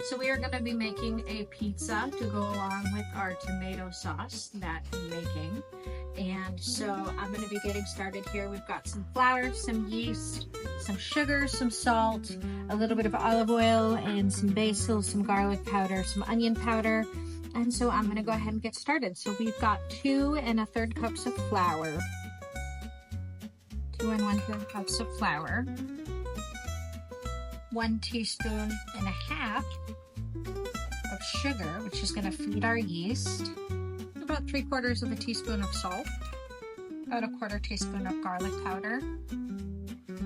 So we are going to be making a pizza to go along with our tomato sauce that I'm making. And so I'm going to be getting started here. We've got some flour, some yeast, some sugar, some salt, a little bit of olive oil, and some basil, some garlic powder, some onion powder. And so I'm going to go ahead and get started. So we've got 2 1/3 cups of flour. 2 1/3 cups of flour. 1 teaspoon and a half of sugar, which is going to feed our yeast. About 3/4 of a teaspoon of salt. About a 1/4 teaspoon of garlic powder.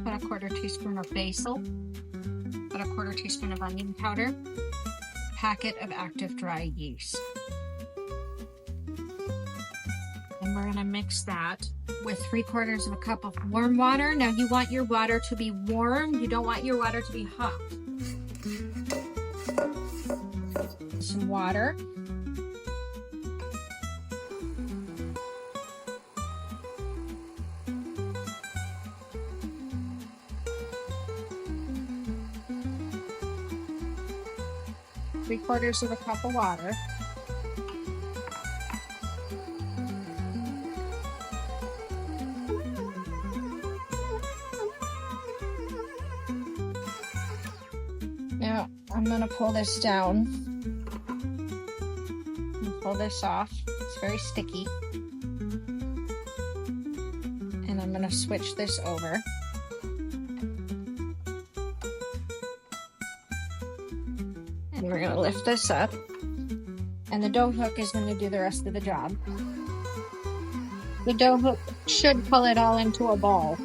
About a 1/4 teaspoon of basil. About a 1/4 teaspoon of onion powder. Packet of active dry yeast. And we're going to mix that with 3/4 of a cup of warm water. Now you want your water to be warm. You don't want your water to be hot. Some water. Three-quarters of a cup of water. Now I'm going to pull this down and pull this off. It's very sticky. And I'm going to switch this over. And we're going to lift this up. And the dough hook is going to do the rest of the job. The dough hook should pull it all into a ball.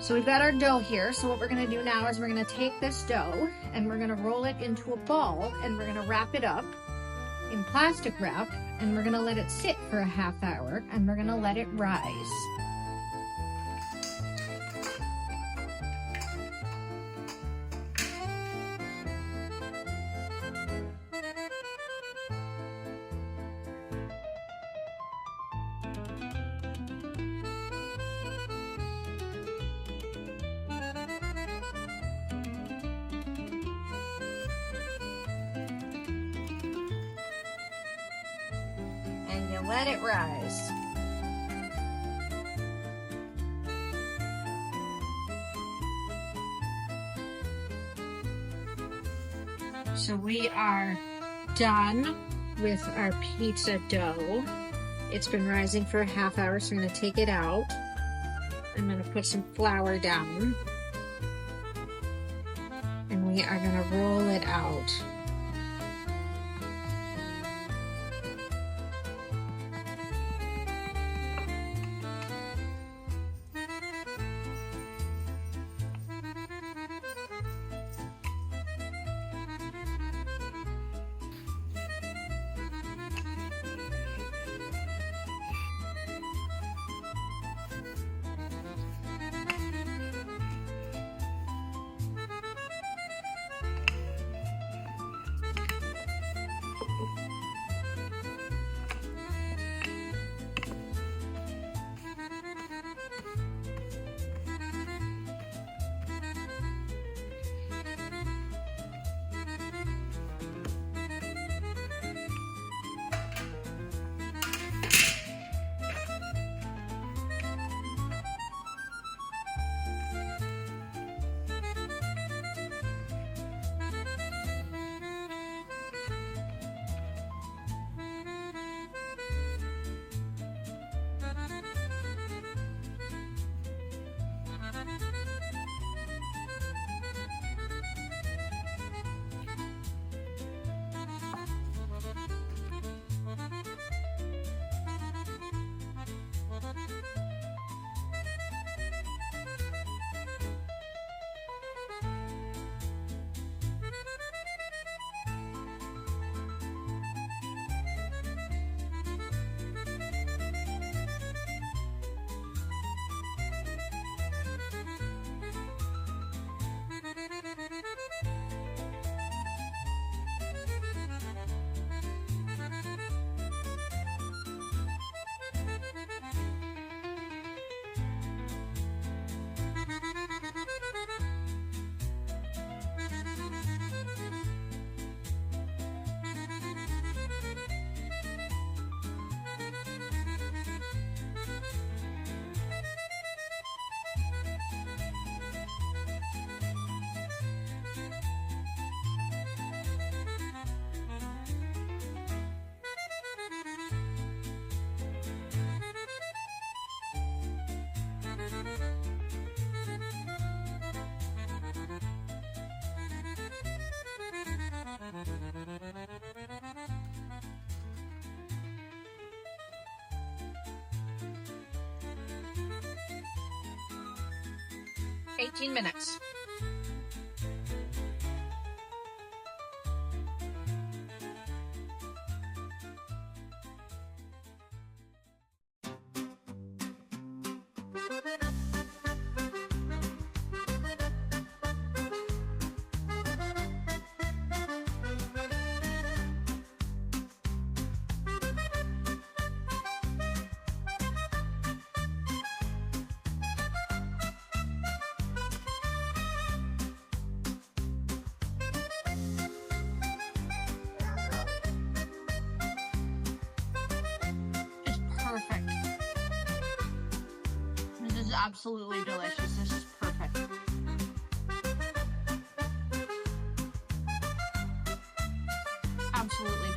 So we've got our dough here. So what we're going to do now is we're going to take this dough and we're going to roll it into a ball and we're going to wrap it up in plastic wrap and we're going to let it sit for a ½ hour and we're going to let it rise. And you let it rise. So we are done with our pizza dough. It's been rising for a ½ hour, so I'm going to take it out. I'm going to put some flour down. And we are going to roll it out. 18 minutes. Perfect. This is absolutely delicious. This is perfect. Absolutely